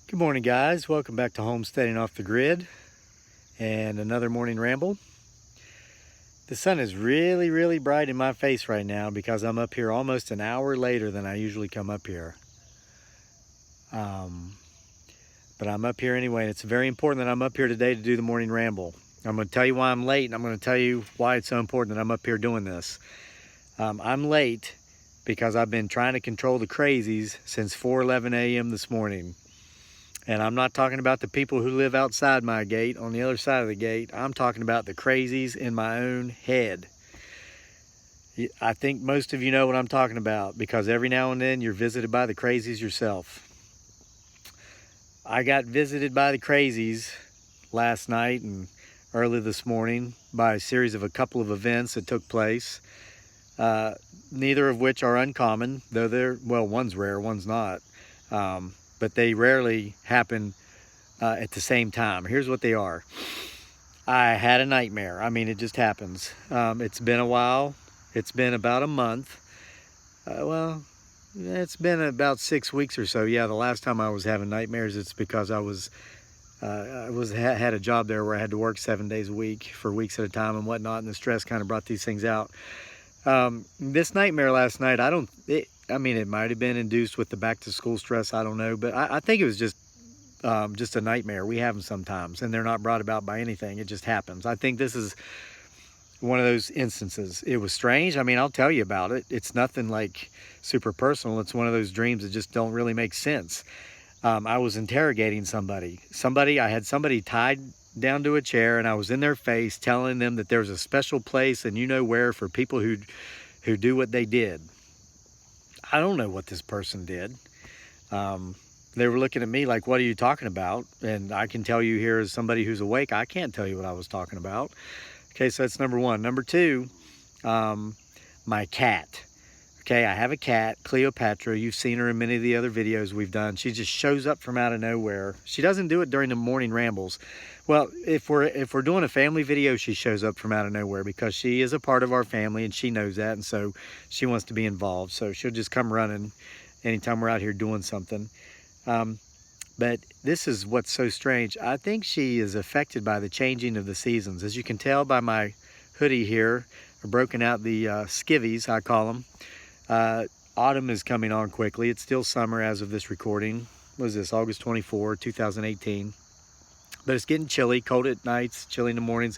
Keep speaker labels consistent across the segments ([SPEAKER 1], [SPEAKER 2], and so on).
[SPEAKER 1] Good morning, guys. Welcome back to Homesteading Off the Grid and another morning ramble. The sun is really bright in my face right now because I'm up here almost an hour later than I usually come up here. But I'm up here anyway, and it's very important that I'm up here today to do the morning ramble. I'm going to tell you why I'm late, and I'm going to tell you why it's so important that I'm up here doing this. I'm late because I've been trying to control the crazies since 4:11 a.m. this morning. And I'm not talking about the people who live outside my gate, on the other side of the gate. I'm talking about the crazies in my own head. I think most of you know what I'm talking about because every now and then you're visited by the crazies yourself. I got visited by the crazies last night and early this morning by a series of a couple of events that took place, neither of which are uncommon, though one's rare, one's not. But they rarely happen at the same time. Here's what they are. I had a nightmare. I mean, it just happens. It's been a while. It's been about a month. It's been about 6 weeks or so. Yeah, the last time I was having nightmares, it's because I had a job there where I had to work 7 days a week for weeks at a time and whatnot, and the stress kind of brought these things out. This nightmare last night, it might have been induced with the back to school stress. I don't know, but I think it was just a nightmare. We have them sometimes, and they're not brought about by anything. It just happens. I think this is one of those instances. It was strange. I mean, I'll tell you about it. It's nothing like super personal. It's one of those dreams that just don't really make sense. I was interrogating somebody. I had somebody tied down to a chair, and I was in their face telling them that there's a special place and you know where for people who do what they did. I don't know what this person did. They were looking at me like, what are you talking about? And I can tell you here as somebody who's awake, I can't tell you what I was talking about. Okay, so that's number one. Number two, my cat. Okay, I have a cat, Cleopatra. You've seen her in many of the other videos we've done. She just shows up from out of nowhere. She doesn't do it during the morning rambles. Well, if we're doing a family video, she shows up from out of nowhere because she is a part of our family and she knows that, and so she wants to be involved. So she'll just come running anytime we're out here doing something. But this is what's so strange. I think she is affected by the changing of the seasons. As you can tell by my hoodie here, I've broken out the skivvies, I call them. Autumn is coming on quickly. It's still summer as of this recording. What is this, August 24, 2018? But it's getting chilly, cold at nights, chilly in the mornings.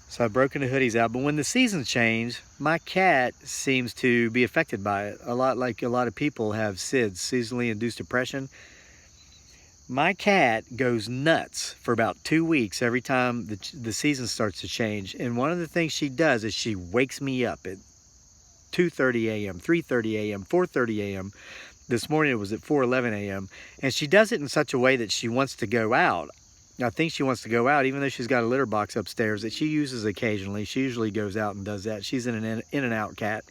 [SPEAKER 1] So I've broken the hoodies out. But when the seasons change, my cat seems to be affected by it. A lot like a lot of people have SIDS, seasonally induced depression. My cat goes nuts for about 2 weeks every time the season starts to change. And one of the things she does is she wakes me up at 2:30 a.m., 3:30 a.m., 4:30 a.m. This morning it was at 4:11 a.m. And she does it in such a way that she wants to go out. I think she wants to go out, even though she's got a litter box upstairs that she uses occasionally. She usually goes out and does that. She's an in and out cat.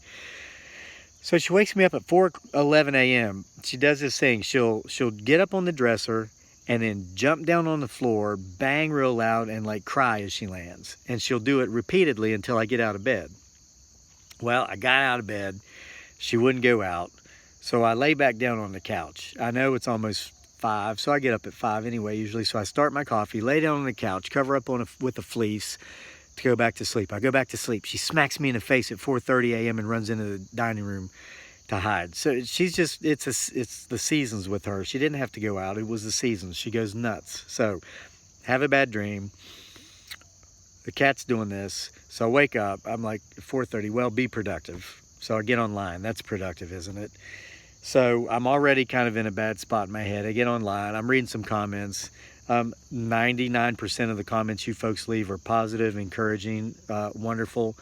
[SPEAKER 1] So she wakes me up at 4:11 a.m. She does this thing. She'll get up on the dresser and then jump down on the floor, bang real loud, and like cry as she lands. And she'll do it repeatedly until I get out of bed. Well, I got out of bed. She wouldn't go out. So I lay back down on the couch. I know it's almost 5, so I get up at 5 anyway usually. So I start my coffee, lay down on the couch, cover up with a fleece to go back to sleep. I go back to sleep. She smacks me in the face at 4:30 a.m. and runs into the dining room to hide. So she's just, it's the seasons with her. She didn't have to go out. It was the seasons. She goes nuts. So have a bad dream. The cat's doing this. So I wake up. I'm like 4:30. Well, be productive. So I get online. That's productive, isn't it? So I'm already kind of in a bad spot in my head. I get online. I'm reading some comments. 99% of the comments you folks leave are positive, encouraging, wonderful.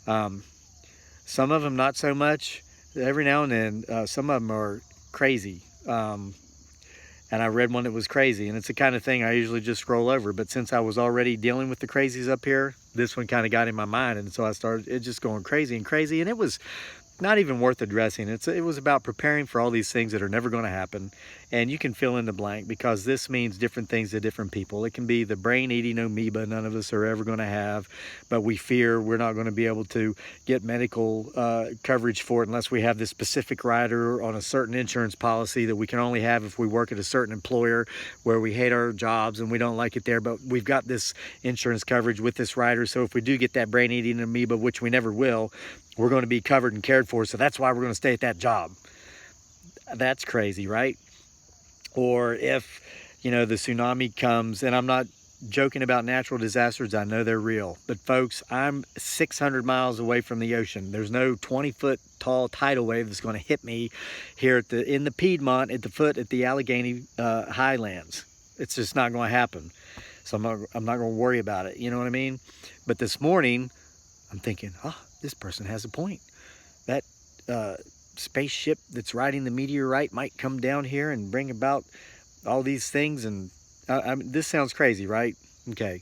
[SPEAKER 1] Some of them not so much. Every now and then, some of them are crazy. And I read one that was crazy, and it's the kind of thing I usually just scroll over. But since I was already dealing with the crazies up here, this one kind of got in my mind, and so I started it just going crazy and crazy. And it was not even worth addressing. It was about preparing for all these things that are never going to happen. And you can fill in the blank, because this means different things to different people. It can be the brain-eating amoeba none of us are ever going to have, but we fear we're not going to be able to get medical coverage for it unless we have this specific rider on a certain insurance policy that we can only have if we work at a certain employer where we hate our jobs and we don't like it there, but we've got this insurance coverage with this rider. So if we do get that brain-eating amoeba, which we never will, we're going to be covered and cared for, so that's why we're going to stay at that job. That's crazy, right? Or if, you know, the tsunami comes, and I'm not joking about natural disasters, I know they're real, but folks, I'm 600 miles away from the ocean. There's no 20-foot tall tidal wave that's going to hit me here in the Piedmont at the Allegheny Highlands. It's just not going to happen. So I'm not going to worry about it. You know what I mean? But this morning, I'm thinking, oh, this person has a point. That spaceship that's riding the meteorite might come down here and bring about all these things. And this sounds crazy, right? Okay.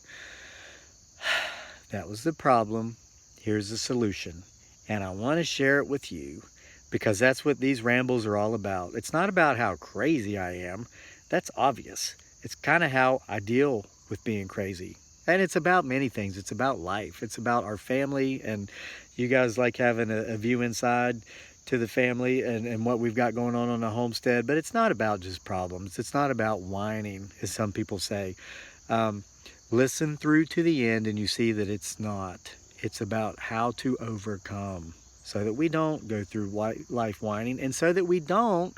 [SPEAKER 1] That was the problem. Here's the solution. And I want to share it with you, because that's what these rambles are all about. It's not about how crazy I am. That's obvious. It's kind of how I deal with being crazy. And it's about many things. It's about life. It's about our family, and you guys like having a view inside to the family and what we've got going on the homestead. But it's not about just problems. It's not about whining, as some people say. Listen through to the end and you see that it's not. It's about how to overcome, so that we don't go through life whining, and so that we don't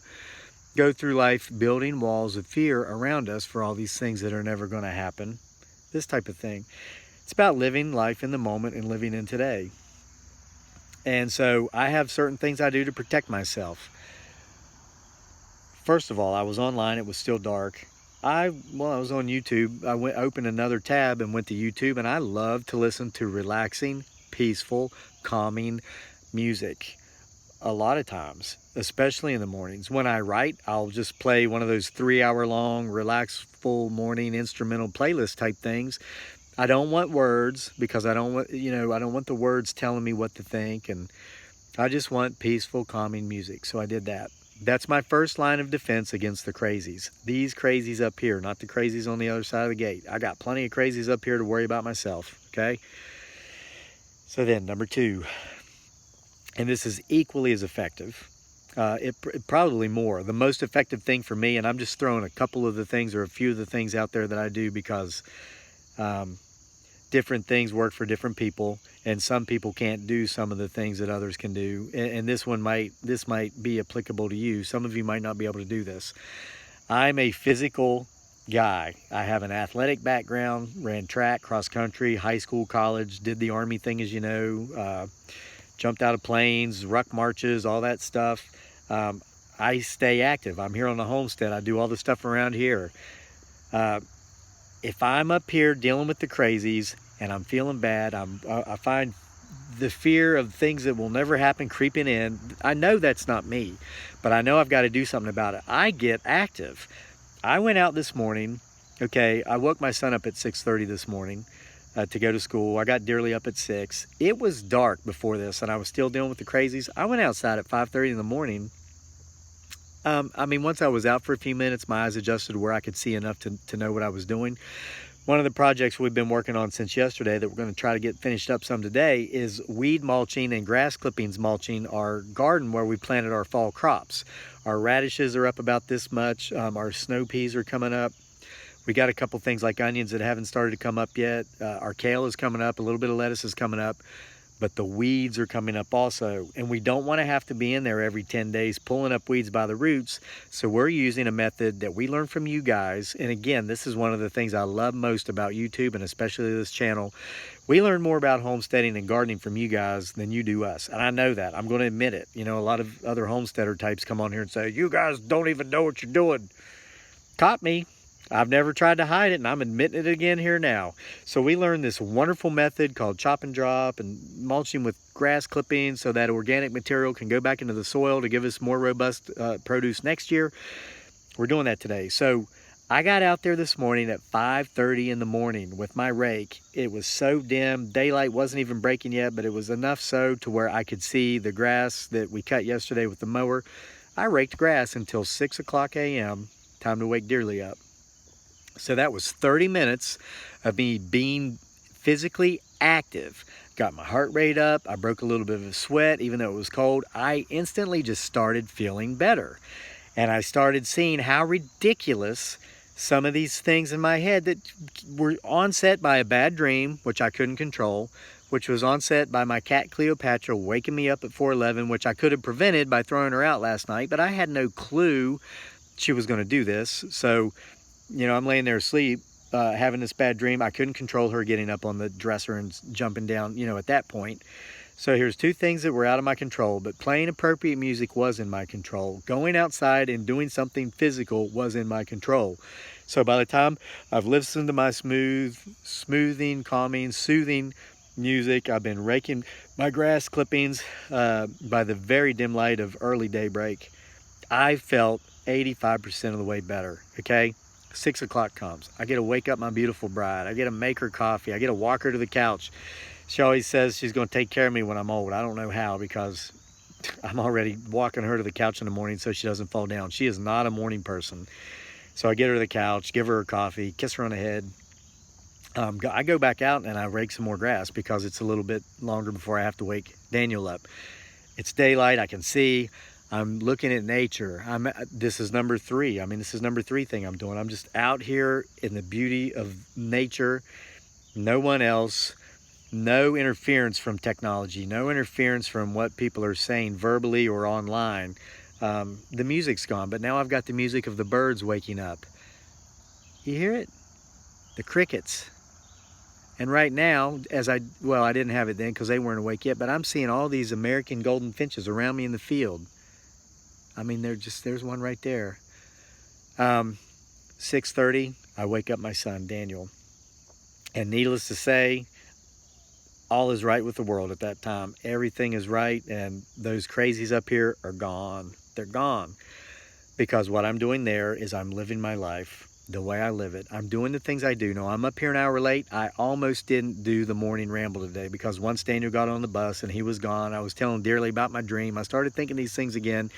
[SPEAKER 1] go through life building walls of fear around us for all these things that are never going to happen. This type of thing. It's about living life in the moment and living in today. And so I have certain things I do to protect myself. First of all, I was online. It was still dark. I was on YouTube. I opened another tab and went to YouTube, and I love to listen to relaxing, peaceful, calming music. A lot of times, especially in the mornings. When I write, I'll just play one of those 3-hour-long, relaxful morning instrumental playlist type things. I don't want words, because I don't want the words telling me what to think, and I just want peaceful, calming music. So I did that. That's my first line of defense against the crazies. These crazies up here, not the crazies on the other side of the gate. I got plenty of crazies up here to worry about myself, okay? So then, number 2. And this is equally as effective, probably more. The most effective thing for me, and I'm just throwing a couple of the things or a few of the things out there that I do, because different things work for different people, and some people can't do some of the things that others can do. And this might be applicable to you. Some of you might not be able to do this. I'm a physical guy. I have an athletic background, ran track, cross country, high school, college, did the Army thing, as you know, jumped out of planes, ruck marches, all that stuff. I stay active. I'm here on the homestead. I do all the stuff around here. If I'm up here dealing with the crazies and I'm feeling bad, I find the fear of things that will never happen creeping in. I know that's not me, but I know I've got to do something about it. I get active. I went out this morning. Okay, I woke my son up at 6:30 this morning. To go to school. I got dearly up at 6. It was dark before this, and I was still dealing with the crazies. I went outside at 5:30 in the morning. Once I was out for a few minutes, my eyes adjusted where I could see enough to know what I was doing. One of the projects we've been working on since yesterday that we're going to try to get finished up some today is weed mulching and grass clippings mulching our garden where we planted our fall crops. Our radishes are up about this much. Our snow peas are coming up. We got a couple things like onions that haven't started to come up yet. Our kale is coming up. A little bit of lettuce is coming up. But the weeds are coming up also. And we don't want to have to be in there every 10 days pulling up weeds by the roots. So we're using a method that we learned from you guys. And again, this is one of the things I love most about YouTube and especially this channel. We learn more about homesteading and gardening from you guys than you do us. And I know that. I'm going to admit it. You know, a lot of other homesteader types come on here and say, you guys don't even know what you're doing. Caught me. I've never tried to hide it, and I'm admitting it again here now. So we learned this wonderful method called chop and drop and mulching with grass clippings so that organic material can go back into the soil to give us more robust produce next year. We're doing that today. So I got out there this morning at 5:30 in the morning with my rake. It was so dim, daylight wasn't even breaking yet, but it was enough so to where I could see the grass that we cut yesterday with the mower. I raked grass until 6 o'clock a.m., time to wake Dearly up. So that was 30 minutes of me being physically active. Got my heart rate up, I broke a little bit of a sweat, even though it was cold. I instantly just started feeling better. And I started seeing how ridiculous some of these things in my head that were onset by a bad dream, which I couldn't control, which was onset by my cat Cleopatra waking me up at 4:11, which I could have prevented by throwing her out last night, but I had no clue she was going to do this. So, you know, I'm laying there asleep, having this bad dream. I couldn't control her getting up on the dresser and jumping down, you know, at that point. So here's two things that were out of my control, but playing appropriate music was in my control. Going outside and doing something physical was in my control. So by the time I've listened to my smoothing, calming, soothing music, I've been raking my grass clippings by the very dim light of early daybreak, I felt 85% of the way better, okay? 6 o'clock comes. I get to wake up my beautiful bride. I get to make her coffee. I get to walk her to the couch. She always says she's going to take care of me when I'm old. I don't know how, because I'm already walking her to the couch in the morning so she doesn't fall down. She is not a morning person. So I get her to the couch, give her coffee, kiss her on the head. I go back out and I rake some more grass because it's a little bit longer before I have to wake Daniel up. It's daylight. I can see. I'm looking at nature. This is number 3. I mean, this is number 3 thing I'm doing. I'm just out here in the beauty of nature. No one else. No interference from technology, no interference from what people are saying verbally or online. The music's gone, but now I've got the music of the birds waking up. You hear it? The crickets. And right now, I didn't have it then because they weren't awake yet, but I'm seeing all these American golden finches around me in the field. I mean, there's one right there. 6:30, I wake up my son, Daniel. And needless to say, all is right with the world at that time. Everything is right, and those crazies up here are gone. They're gone. Because what I'm doing there is I'm living my life the way I live it. I'm doing the things I do. Now, I'm up here an hour late. I almost didn't do the morning ramble today because once Daniel got on the bus and he was gone, I was telling Dearly about my dream. I started thinking these things again.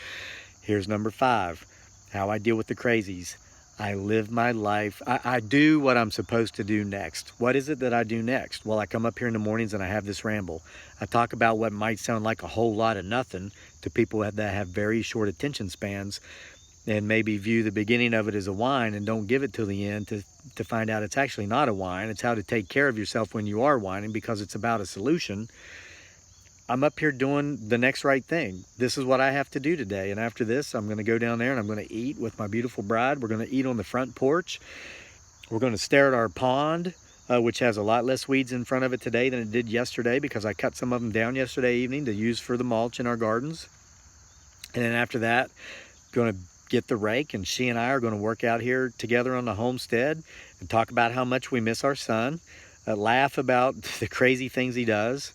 [SPEAKER 1] Here's number 5, how I deal with the crazies. I live my life. I do what I'm supposed to do next. What is it that I do next? Well, I come up here in the mornings and I have this ramble. I talk about what might sound like a whole lot of nothing to people that have very short attention spans and maybe view the beginning of it as a whine and don't give it till the end to find out it's actually not a whine. It's how to take care of yourself when you are whining, because it's about a solution. I'm up here doing the next right thing. This is what I have to do today. And after this, I'm going to go down there and I'm going to eat with my beautiful bride. We're going to eat on the front porch. We're going to stare at our pond, which has a lot less weeds in front of it today than it did yesterday because I cut some of them down yesterday evening to use for the mulch in our gardens. And then after that, going to get the rake, and she and I are going to work out here together on the homestead and talk about how much we miss our son, laugh about the crazy things he does.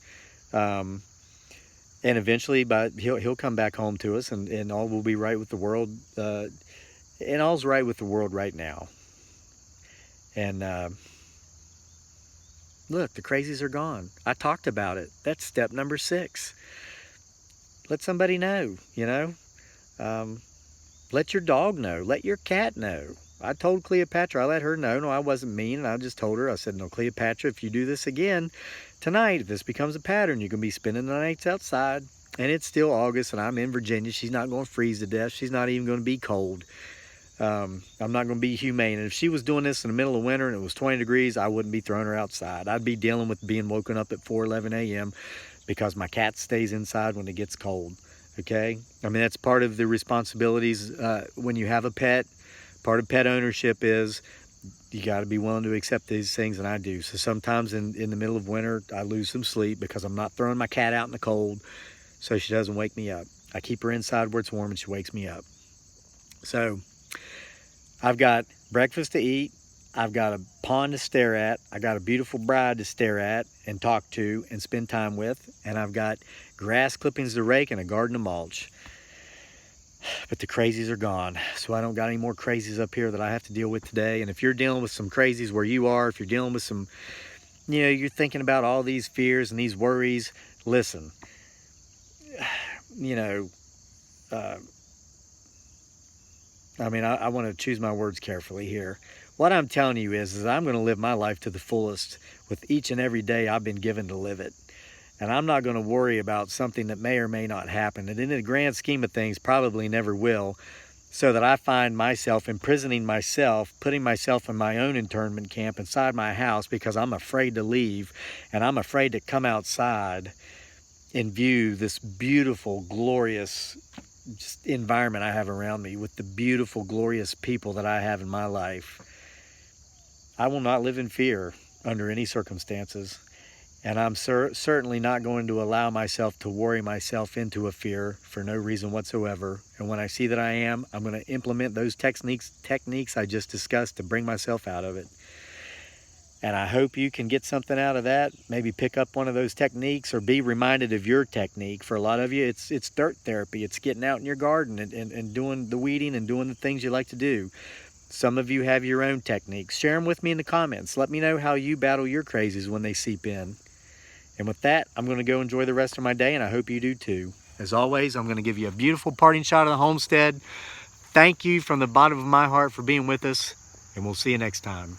[SPEAKER 1] And eventually, he'll come back home to us, and all will be right with the world. And all's right with the world right now. And look, the crazies are gone. I talked about it. That's step number 6. Let somebody know, you know. Let your dog know. Let your cat know. I told Cleopatra, I let her know. No, I wasn't mean, and I just told her, I said, no, Cleopatra, if you do this again tonight, if this becomes a pattern, you're going to be spending the nights outside. And it's still August, and I'm in Virginia. She's not going to freeze to death. She's not even going to be cold. I'm not going to be humane. And if she was doing this in the middle of winter and it was 20 degrees, I wouldn't be throwing her outside. I'd be dealing with being woken up at 4:11 a.m. because my cat stays inside when it gets cold. Okay? I mean, that's part of the responsibilities when you have a pet. Part of pet ownership is you got to be willing to accept these things, and I do. So sometimes in the middle of winter, I lose some sleep because I'm not throwing my cat out in the cold so she doesn't wake me up. I keep her inside where it's warm and she wakes me up. So I've got breakfast to eat. I've got a pond to stare at. I got a beautiful bride to stare at and talk to and spend time with. And I've got grass clippings to rake and a garden to mulch. But the crazies are gone. So I don't got any more crazies up here that I have to deal with today. And if you're dealing with some crazies where you are, if you're dealing with some, you're thinking about all these fears and these worries, listen, uh, I want to choose my words carefully here. What I'm telling you is I'm going to live my life to the fullest with each and every day I've been given to live it. And I'm not going to worry about something that may or may not happen. And in the grand scheme of things, probably never will. So that I find myself imprisoning myself, putting myself in my own internment camp inside my house because I'm afraid to leave. And I'm afraid to come outside and view this beautiful, glorious just environment I have around me with the beautiful, glorious people that I have in my life. I will not live in fear under any circumstances. And I'm certainly not going to allow myself to worry myself into a fear for no reason whatsoever. And when I see that I am, I'm going to implement those techniques I just discussed to bring myself out of it. And I hope you can get something out of that. Maybe pick up one of those techniques or be reminded of your technique. For a lot of you, it's dirt therapy. It's getting out in your garden and doing the weeding and doing the things you like to do. Some of you have your own techniques. Share them with me in the comments. Let me know how you battle your crazies when they seep in. And with that, I'm going to go enjoy the rest of my day, and I hope you do too. As always, I'm going to give you a beautiful parting shot of the homestead. Thank you from the bottom of my heart for being with us, and we'll see you next time.